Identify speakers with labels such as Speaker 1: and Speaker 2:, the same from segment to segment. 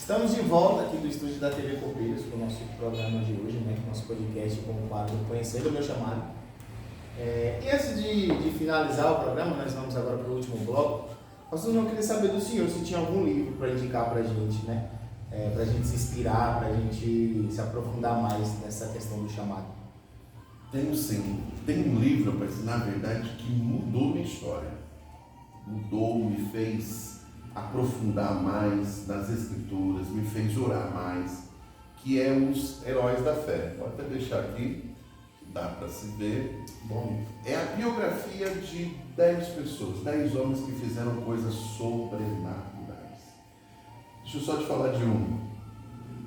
Speaker 1: Estamos de volta aqui do estúdio da TV Copeiros com o nosso programa de hoje, né? Nosso podcast com o quadro Conhecendo o Meu Chamado. E antes de finalizar o programa, nós vamos agora para o último bloco. Nós não queria saber do senhor se tinha algum livro para indicar para a gente, né? Para a gente se inspirar, para a gente se aprofundar mais nessa questão do chamado.
Speaker 2: Tenho sim. Tem um livro, mas na verdade, que mudou minha história. Mudou, me fez aprofundar mais nas escrituras, me fez orar mais, que é Os Heróis da Fé. Vou até deixar aqui, que dá para se ver.
Speaker 1: Bom,
Speaker 2: é a biografia de 10 pessoas, 10 homens que fizeram coisas sobrenaturais. Deixa eu só te falar de um.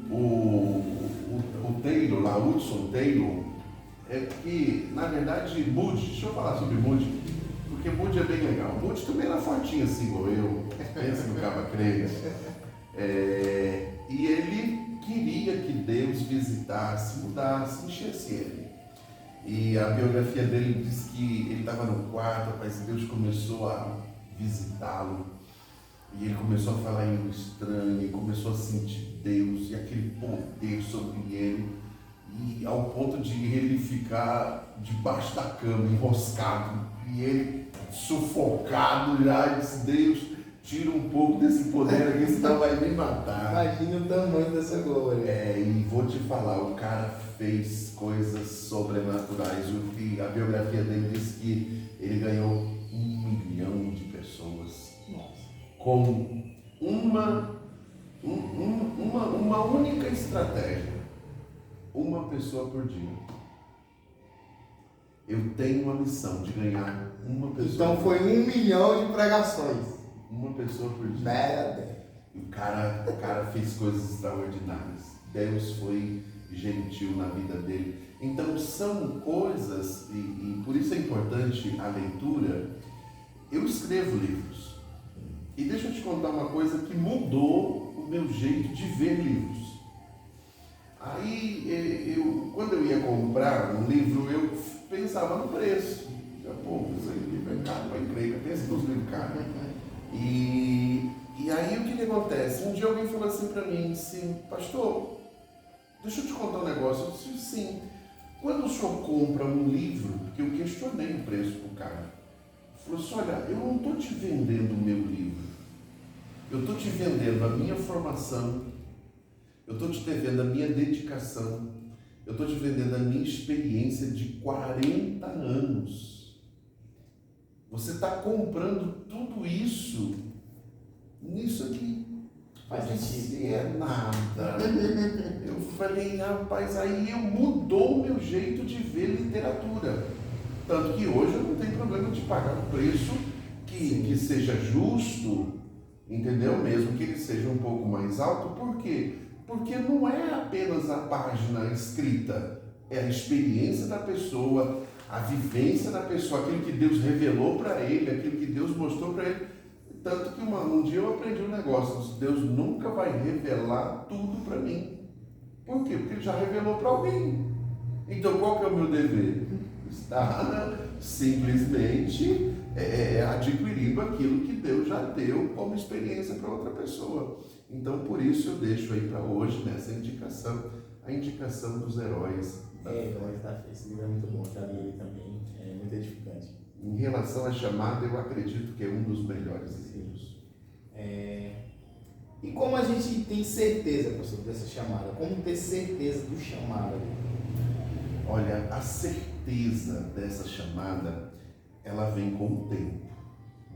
Speaker 2: O Taylor, lá, Hudson Taylor, é que, na verdade, Moody, deixa eu falar sobre Moody, porque Moody é bem legal. Moody também era fortinho assim, igual eu, pensa no caba crente. E ele queria que Deus visitasse, mudasse, enchesse ele. E a biografia dele diz que ele estava no quarto, mas Deus começou a visitá-lo. E ele começou a falar em um estranho, e começou a sentir Deus e aquele poder sobre ele. E ao ponto de ele ficar debaixo da cama, enroscado, e ele sufocado já, e disse: Deus, tira um pouco desse poder aqui, senão vai me matar.
Speaker 1: imagina o tamanho dessa glória.
Speaker 2: E vou te falar, o cara fez coisas sobrenaturais. A biografia dele diz que ele ganhou 1 milhão de pessoas.
Speaker 1: Nossa.
Speaker 2: Com uma única estratégia. Uma pessoa por dia. Eu tenho uma missão de ganhar uma pessoa.
Speaker 1: Então foi 1 milhão de pregações.
Speaker 2: Uma pessoa por dia.
Speaker 1: Merda.
Speaker 2: E o cara fez coisas extraordinárias. Deus foi gentil na vida dele. Então são coisas, e por isso é importante a leitura. Eu escrevo livros. E deixa eu te contar uma coisa que mudou o meu jeito de ver livros. Aí, quando eu ia comprar um livro, eu pensava no preço. Pô, esse livro é caro para encrenca, pensa nos livros caros. E aí, o que acontece? Um dia alguém falou assim para mim, assim: pastor, deixa eu te contar um negócio. Eu disse: sim. Quando o senhor compra um livro, porque eu questionei o preço para o cara, falou assim: olha, eu não estou te vendendo o meu livro, eu estou te vendendo a minha formação, eu estou te vendendo a minha dedicação, eu estou te vendendo a minha experiência de 40 anos. Você está comprando tudo isso nisso aqui.
Speaker 1: Faz sentido.
Speaker 2: É nada. Eu falei: rapaz, aí mudou o meu jeito de ver literatura. Tanto que hoje eu não tenho problema de pagar um preço que seja justo, entendeu? Mesmo que ele seja um pouco mais alto. Por quê? Porque não é apenas a página escrita, é a experiência da pessoa, a vivência da pessoa, aquilo que Deus revelou para ele, aquilo que Deus mostrou para ele. Tanto que um dia eu aprendi um negócio: Deus nunca vai revelar tudo para mim. Por quê? Porque Ele já revelou para alguém. Então qual que é o meu dever? Estar simplesmente adquirindo aquilo que Deus já deu como experiência para outra pessoa. Então por isso eu deixo aí para hoje, nessa indicação, a indicação dos heróis.
Speaker 1: Heróis da Fé. Esse livro é muito bom, já li ele também, é muito edificante.
Speaker 2: Em relação à chamada, eu acredito que é um dos melhores livros.
Speaker 1: E como a gente tem certeza, professor, dessa chamada? Como ter certeza do chamado?
Speaker 2: Olha, a certeza dessa chamada, ela vem com o tempo,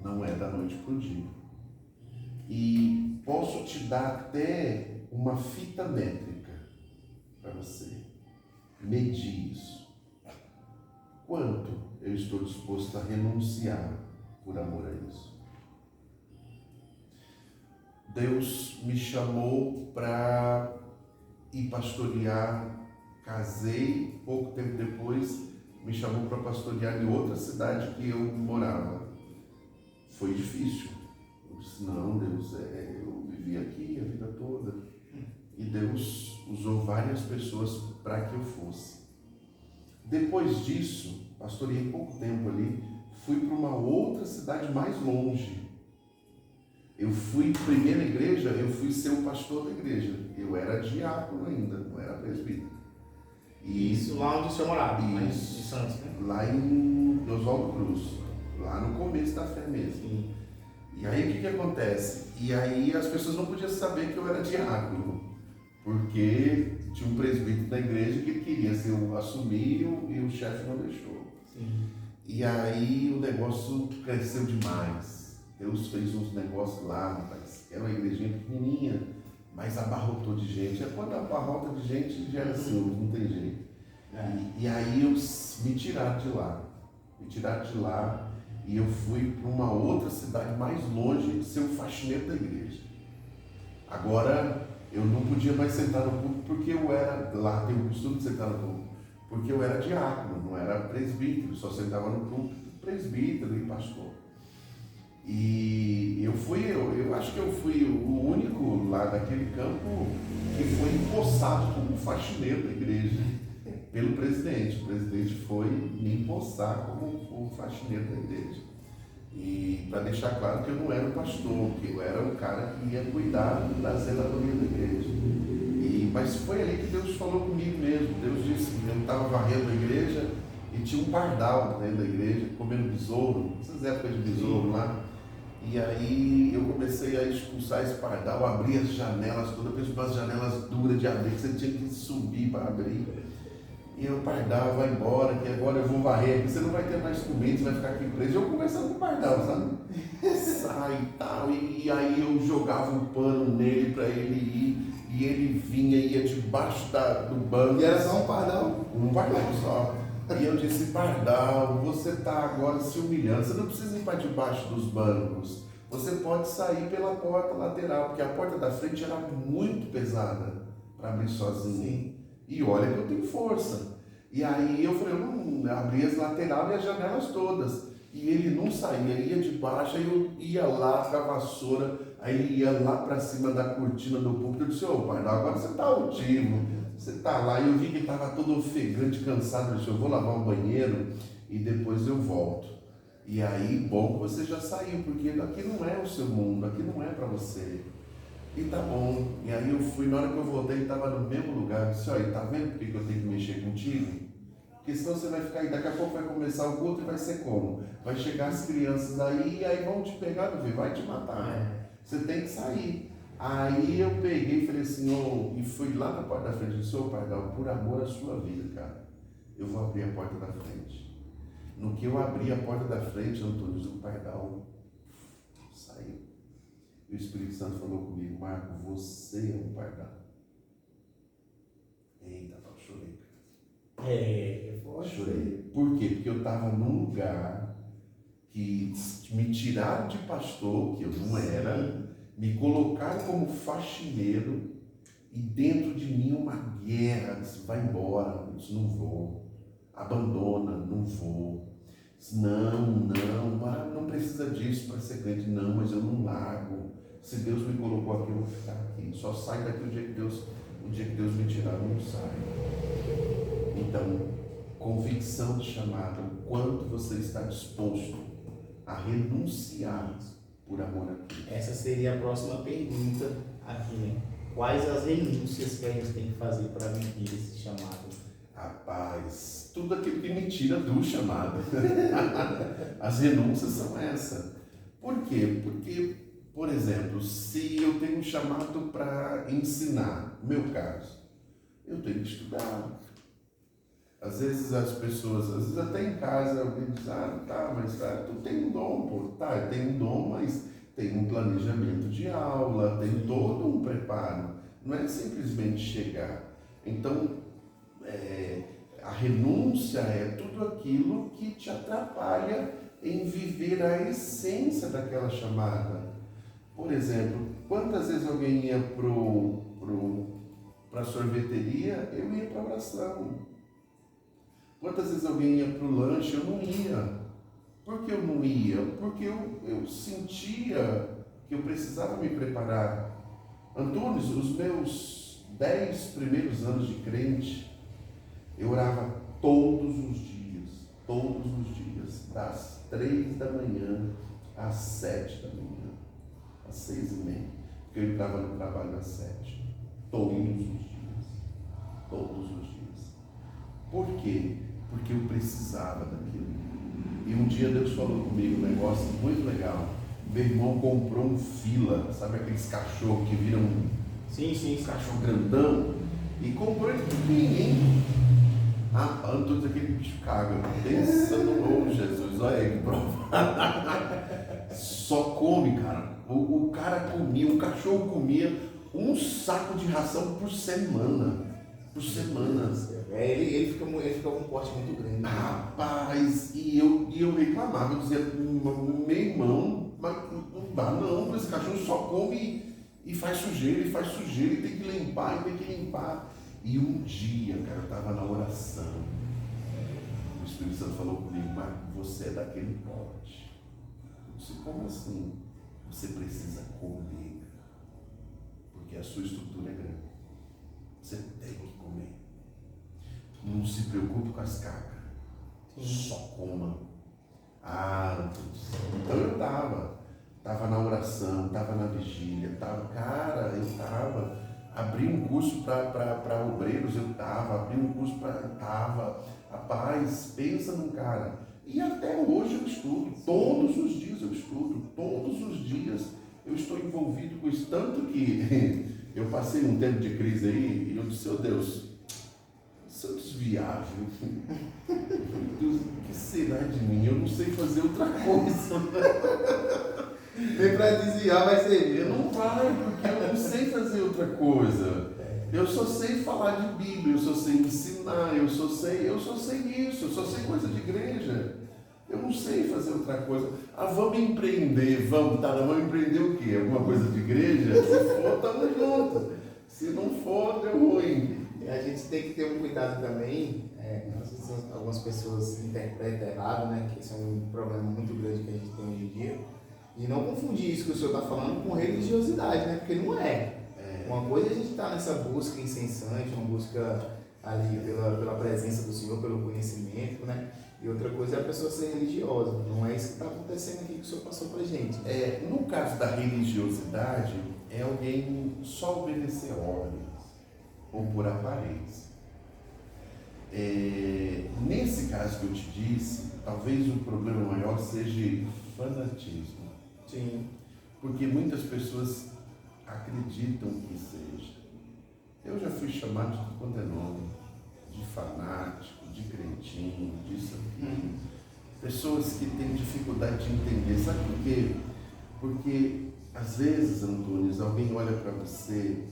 Speaker 2: não é da noite para o dia. E posso te dar até uma fita métrica para você medir isso. Quanto eu estou disposto a renunciar por amor a isso? Deus me chamou para ir pastorear, casei, pouco tempo depois me chamou para pastorear em outra cidade que eu morava. Foi difícil. Eu disse: não, Deus, eu vivi aqui a vida toda. E Deus usou várias pessoas para que eu fosse. Depois disso, pastoreei pouco tempo ali, fui para uma outra cidade mais longe. Eu fui, primeira igreja, eu fui ser o pastor da igreja. Eu era diácono ainda, não era presbítero.
Speaker 1: E isso lá onde o senhor morava, lá em
Speaker 2: Isso.
Speaker 1: Santos, né?
Speaker 2: Lá em Oswaldo Cruz, lá no começo da fé mesmo.
Speaker 1: Sim.
Speaker 2: E aí o que acontece? E aí as pessoas não podiam saber que eu era diácono, porque tinha um presbítero da igreja que queria ser assumir e o chefe não deixou.
Speaker 1: Sim.
Speaker 2: E aí o negócio cresceu demais. Deus fez uns negócios lá, rapaz. Era uma igrejinha pequenininha, mas abarrotou de gente. Quando abarrota de gente, já é assim, não tem jeito. E aí me tiraram de lá. E eu fui para uma outra cidade mais longe ser o faxineiro da igreja. Agora, eu não podia mais sentar no púlpito porque eu era, lá tem o costume de sentar no púlpito, porque eu era diácono, não era presbítero, só sentava no púlpito presbítero e pastor. E eu acho que eu fui o único lá daquele campo que foi empossado como faxineiro da igreja pelo presidente. O presidente foi me empossar como o faxineiro da igreja. E para deixar claro que eu não era o pastor, que eu era o cara que ia cuidar da zeladoria da igreja. Mas foi ali que Deus falou comigo mesmo. Deus disse que eu estava varrendo a igreja e tinha um pardal dentro da igreja, comendo besouro, essas épocas de besouro lá. E aí eu comecei a expulsar esse pardal, abrir as janelas todas, penso umas janelas duras de abrir, que você tinha que subir para abrir. E o pardal vai embora, que agora eu vou varrer aqui, você não vai ter mais comida, você vai ficar aqui preso. Eu conversando com o pardal, sabe? Sai e tal, e aí eu jogava um pano nele para ele ir, e ele vinha e ia debaixo do banco.
Speaker 1: E era só um pardal?
Speaker 2: Um pardal só. E eu disse, pardal, você está agora se humilhando, você não precisa ir para debaixo dos bancos, você pode sair pela porta lateral, porque a porta da frente era muito pesada para abrir sozinho.
Speaker 1: Sim.
Speaker 2: E olha que eu tenho força. E aí eu falei, eu não abri as laterais e as janelas todas. E ele não saía, ia de baixo, aí eu ia lá com a vassoura, aí ele ia lá para cima da cortina do púlpito. Eu disse, ô pardal, agora você está altivo. Você está lá, e eu vi que estava todo ofegante, cansado. Eu disse, eu vou lavar um banheiro e depois eu volto. E aí, bom que você já saiu, porque aqui não é o seu mundo, aqui não é para você. E tá bom. E aí eu fui, na hora que eu voltei, ele estava no mesmo lugar. Eu disse, olha, tá vendo por que eu tenho que mexer contigo? Porque senão você vai ficar aí, daqui a pouco vai começar o culto e vai ser como? Vai chegar as crianças aí, e aí vão te pegar, vai te matar. Você tem que sair. Aí eu peguei e falei assim, e fui lá na porta da frente e disse, pardal, por amor à sua vida, cara, eu vou abrir a porta da frente. No que eu abri a porta da frente, Antônio, o pardal saiu. E o Espírito Santo falou comigo, Marco, você é um pardal. Eita, eu chorei, cara. Chorei. Por quê? Porque eu estava num lugar que me tiraram de pastor, que eu não era, me colocaram como faxineiro e dentro de mim uma guerra. Disse, vai embora. Eu disse, não vou. Abandona, não vou. Disse, não precisa disso para ser crente. Não, mas eu não largo. Se Deus me colocou aqui, eu vou ficar aqui. Só sai daqui o dia que Deus me tirar, eu não saio. Então, convicção de chamado, o quanto você está disposto a renunciar por amor a Cristo.
Speaker 1: Essa seria a próxima pergunta aqui, né? Quais as renúncias que a gente tem que fazer para viver esse chamado?
Speaker 2: Rapaz, tudo aquilo que me tira do chamado. As renúncias são essas. Por quê? Porque, por exemplo, se eu tenho um chamado para ensinar, no meu caso, eu tenho que estudar. Às vezes as pessoas, até em casa, alguém diz, mas tu tem um dom, pô. Eu tenho um dom, mas tem um planejamento de aula, tem todo um preparo. Não é simplesmente chegar. Então, a renúncia é tudo aquilo que te atrapalha em viver a essência daquela chamada. Por exemplo, quantas vezes alguém ia para a sorveteria, eu ia para a oração. Quantas vezes alguém ia para o lanche, eu não ia. Por que eu não ia? Porque eu sentia que eu precisava me preparar. Antônio, os meus 10 primeiros anos de crente, eu orava todos os dias, das 3 da manhã às 7 da manhã. às 6h30, porque eu entrava no trabalho às 7. Todos os dias. Todos os dias. Por quê? Porque eu precisava daquilo. E um dia Deus falou comigo um negócio muito legal. Meu irmão comprou um fila, sabe aqueles cachorros que viram um cachorro grandão? E comprou ele pequenininho. Todos aquele bicho caga. Pensa no Jesus, olha aí. Só come, cara. O cara comia, o cachorro comia um saco de ração por semana.
Speaker 1: Ele fica com um porte muito grande.
Speaker 2: Rapaz, e eu reclamava, eu dizia, meu irmão, mas não dá não, esse cachorro só come e faz sujeira, e tem que limpar. E um dia, cara, eu estava na oração, o Espírito Santo falou comigo, mas você é daquele porte. Eu disse, como assim? Você precisa comer, porque a sua estrutura é grande. Você tem que comer. Não se preocupe com as cargas. Só coma. Então eu estava na oração, estava na vigília, abri um curso para obreiros, abri um curso rapaz, pensa num cara. E até hoje eu estudo, todos os dias eu estou envolvido com isso, tanto que eu passei um tempo de crise aí e eu disse, Deus, se eu desviar, Deus, o que será de mim? Eu não sei fazer outra coisa.
Speaker 1: Nem para desviar vai servir.
Speaker 2: Não vai, porque eu não sei fazer outra coisa. Eu só sei falar de Bíblia, eu só sei ensinar, eu só sei isso, eu só sei coisa de igreja. Eu não sei fazer outra coisa. Vamos empreender, vamos empreender o quê? Alguma coisa de igreja? Se for, estamos juntos. Se não for, deu ruim.
Speaker 1: A gente tem que ter um cuidado também, algumas pessoas interpretam errado, né, que esse é um problema muito grande que a gente tem hoje em dia, e não confundir isso que o senhor está falando com religiosidade, né, porque não é. Uma coisa é a gente estar nessa busca incessante, uma busca ali pela presença do Senhor, pelo conhecimento, né, e outra coisa é a pessoa ser religiosa. Não é isso que está acontecendo aqui que o senhor passou para a gente.
Speaker 2: No caso da religiosidade, é alguém só obedecer ordens ou por aparência. Nesse caso que eu te disse, talvez o problema maior seja fanatismo.
Speaker 1: Sim.
Speaker 2: Porque muitas pessoas acreditam que seja. Eu já fui chamado de tudo quanto é nome, de fanático, de cretinho, disso aqui. Pessoas que têm dificuldade de entender. Sabe por quê? Porque às vezes, Antunes, alguém olha para você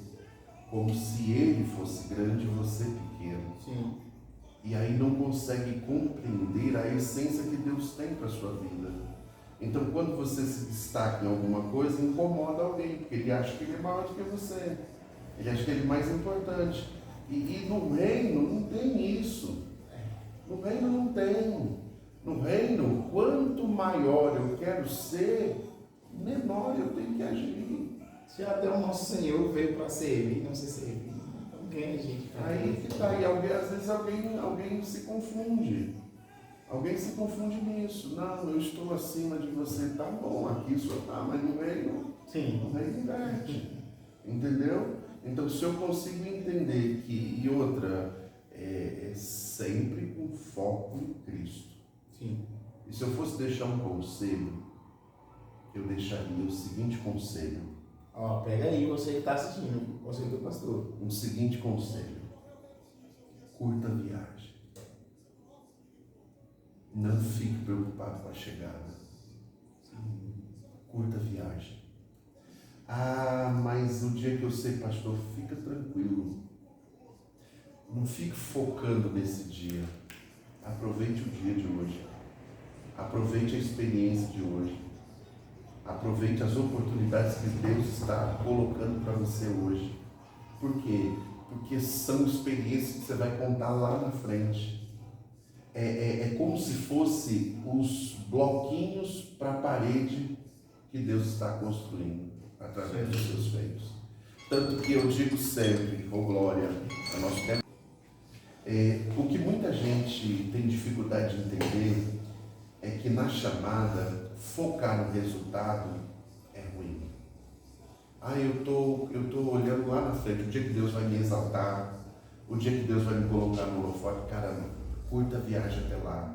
Speaker 2: como se ele fosse grande e você pequeno.
Speaker 1: Sim.
Speaker 2: E aí não consegue compreender a essência que Deus tem para a sua vida. Então, quando você se destaca em alguma coisa, incomoda alguém, porque ele acha que ele é maior do que você. Ele acha que ele é mais importante. E no reino não tem isso. No reino não tem. No reino, quanto maior eu quero ser, menor eu tenho que agir.
Speaker 1: Se até o nosso Senhor veio para servir, não se servir, então quem a gente faz?
Speaker 2: Aí que tá, e às vezes alguém se confunde. Alguém se confunde nisso. Não, eu estou acima de você. Tá bom, aqui o senhor tá, mas no reino,
Speaker 1: Sim.
Speaker 2: no reino inverte. Entendeu? Então, se eu consigo entender que, e outra, é sempre com foco em Cristo.
Speaker 1: Sim.
Speaker 2: E se eu fosse deixar um conselho, eu deixaria o seguinte conselho.
Speaker 1: Pega aí você que está assistindo, o conselho do pastor.
Speaker 2: Um seguinte conselho. Curta a viagem. Não fique preocupado com a chegada. Curta a viagem. Mas o dia que eu sei, pastor, fica tranquilo. Não fique focando nesse dia. Aproveite o dia de hoje. Aproveite a experiência de hoje. Aproveite as oportunidades que Deus está colocando para você hoje. Por quê? Porque são experiências que você vai contar lá na frente. É como se fosse os bloquinhos para a parede que Deus está construindo através dos seus feitos. Tanto que eu digo sempre, glória, a nosso tempo. O que muita gente tem dificuldade de entender é que na chamada, focar no resultado é ruim. eu tô olhando lá na frente, o dia que Deus vai me exaltar, o dia que Deus vai me colocar no holofote. Cara, curta a viagem até lá.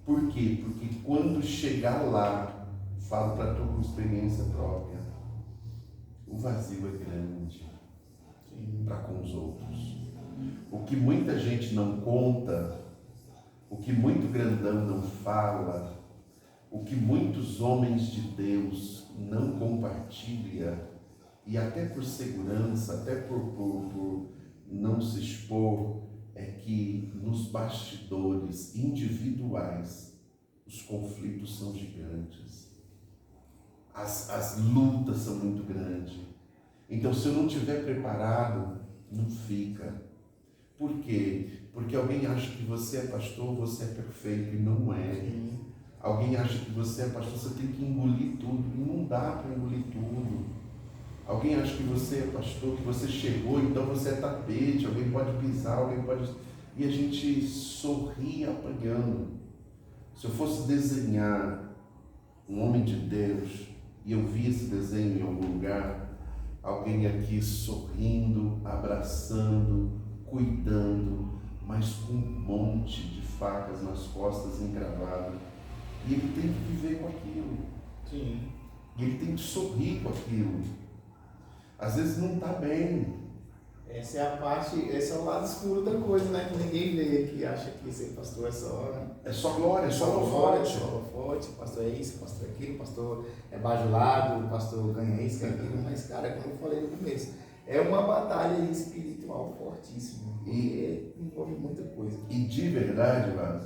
Speaker 2: Por quê? Porque quando chegar lá, falo para tu com experiência própria, o vazio é grande para com os outros. O que muita gente não conta, o que muito grandão não fala, o que muitos homens de Deus não compartilham, e até por segurança, até por não se expor, é que nos bastidores individuais os conflitos são gigantes, as lutas são muito grandes. Então, se eu não estiver preparado, não fica. Por quê? Porque alguém acha que você é pastor, você é perfeito, e não é. Alguém acha que você é pastor, você tem que engolir tudo, e não dá para engolir tudo. Alguém acha que você é pastor, que você chegou, então você é tapete, alguém pode pisar, alguém pode... E a gente sorri apanhando. Se eu fosse desenhar um homem de Deus, e eu vi esse desenho em algum lugar, alguém aqui sorrindo, abraçando, cuidando, mas com um monte de facas nas costas encravadas. E ele tem que viver com aquilo.
Speaker 1: Sim.
Speaker 2: E ele tem que sorrir com aquilo. Às vezes não está bem.
Speaker 1: Essa é a parte, esse é o lado escuro da coisa, né? Que ninguém vê, que acha que ser pastor é só...
Speaker 2: É só glória, é só
Speaker 1: glória,
Speaker 2: holofote.
Speaker 1: só holofote, pastor é isso, pastor é aquilo, pastor é bajulado, pastor ganha isso, ganha aquilo, mas, cara, como eu falei no começo, é uma batalha espiritual fortíssima, e envolve muita coisa.
Speaker 2: E de verdade, Vaz,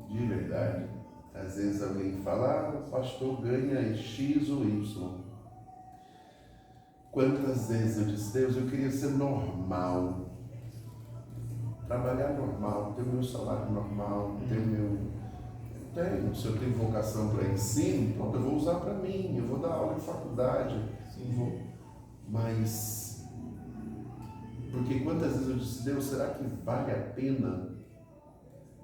Speaker 2: de verdade, às vezes alguém fala, o pastor ganha X ou Y. Quantas vezes eu disse, Deus, eu queria ser normal, trabalhar normal, ter o meu salário normal, ter o meu... Se eu tenho vocação para ensino, pronto, eu vou usar para mim, eu vou dar aula em faculdade, mas... Porque quantas vezes eu disse, Deus, será que vale a pena?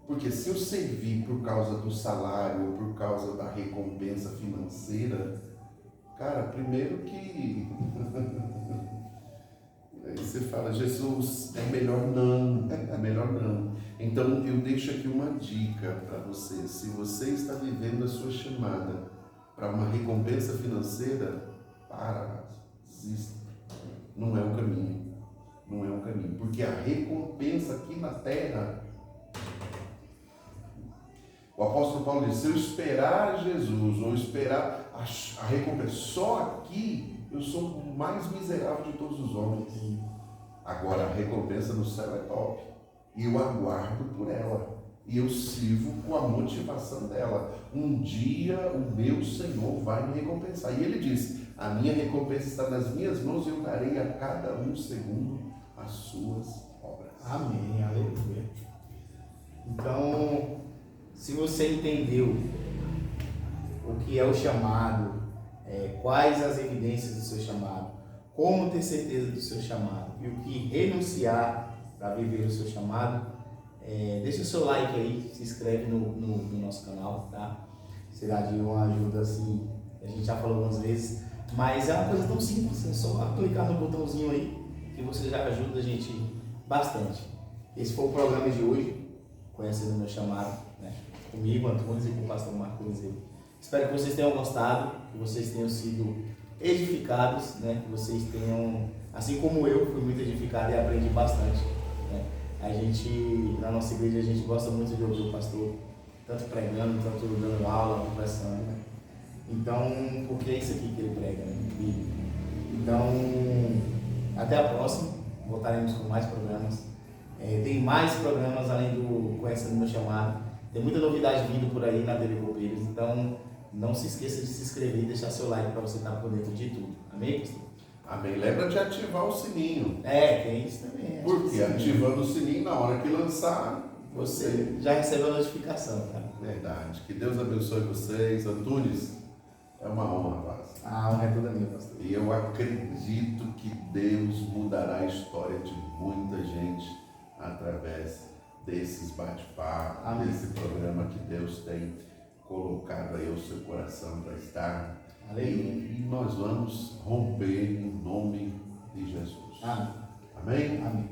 Speaker 2: Porque se eu servir por causa do salário ou por causa da recompensa financeira, cara, primeiro que... Aí você fala, Jesus, é melhor não, é melhor não. Então eu deixo aqui uma dica para você. Se você está vivendo a sua chamada para uma recompensa financeira, desista. Não é o caminho. Não é o caminho. Porque a recompensa aqui na terra... O apóstolo Paulo diz, se eu esperar Jesus, ou esperar a recompensa só aqui, eu sou o mais miserável de todos os homens. Agora a recompensa no céu é top. E eu aguardo por ela. E eu sirvo com a motivação dela. Um dia o meu Senhor vai me recompensar. E ele diz, a minha recompensa está nas minhas mãos e eu darei a cada um segundo as suas obras.
Speaker 1: Amém, aleluia. Então, se você entendeu o que é o chamado, quais as evidências do seu chamado, como ter certeza do seu chamado e o que renunciar para viver o seu chamado, deixa o seu like aí, se inscreve no nosso canal, tá? Será de uma ajuda assim, a gente já falou algumas vezes, mas é uma coisa tão simples, é só clicar no botãozinho aí que você já ajuda a gente bastante. Esse foi o programa de hoje, conhecendo o meu chamado, né? Comigo, Antunes, e com o pastor Marcos. Espero que vocês tenham gostado, que vocês tenham sido edificados, né? Que vocês tenham, assim como eu, fui muito edificado e aprendi bastante, né? A gente, na nossa igreja, a gente gosta muito de ouvir o pastor, tanto pregando, tanto dando aula, conversando, né? Então, porque é isso aqui que ele prega, né? Então, até a próxima, voltaremos com mais programas. Tem mais programas além do Conhecendo o Meu Chamado. Tem muita novidade vindo por aí na TV Copeiros, então não se esqueça de se inscrever e deixar seu like para você estar por dentro de tudo. Amém, pastor?
Speaker 2: Amém. Lembra de ativar o sininho.
Speaker 1: Tem isso também.
Speaker 2: Porque ativando o sininho, na hora que lançar,
Speaker 1: você já recebeu a notificação, tá?
Speaker 2: Verdade. Que Deus abençoe vocês. Antunes, é uma honra, rapaz.
Speaker 1: A honra é toda minha, pastor.
Speaker 2: E eu acredito que Deus mudará a história de muita gente através desses bate-papos, desse programa que Deus tem colocado aí ao seu coração para estar
Speaker 1: Aleluia.
Speaker 2: E nós vamos romper em nome de Jesus.
Speaker 1: Amém.
Speaker 2: Amém?
Speaker 1: Amém.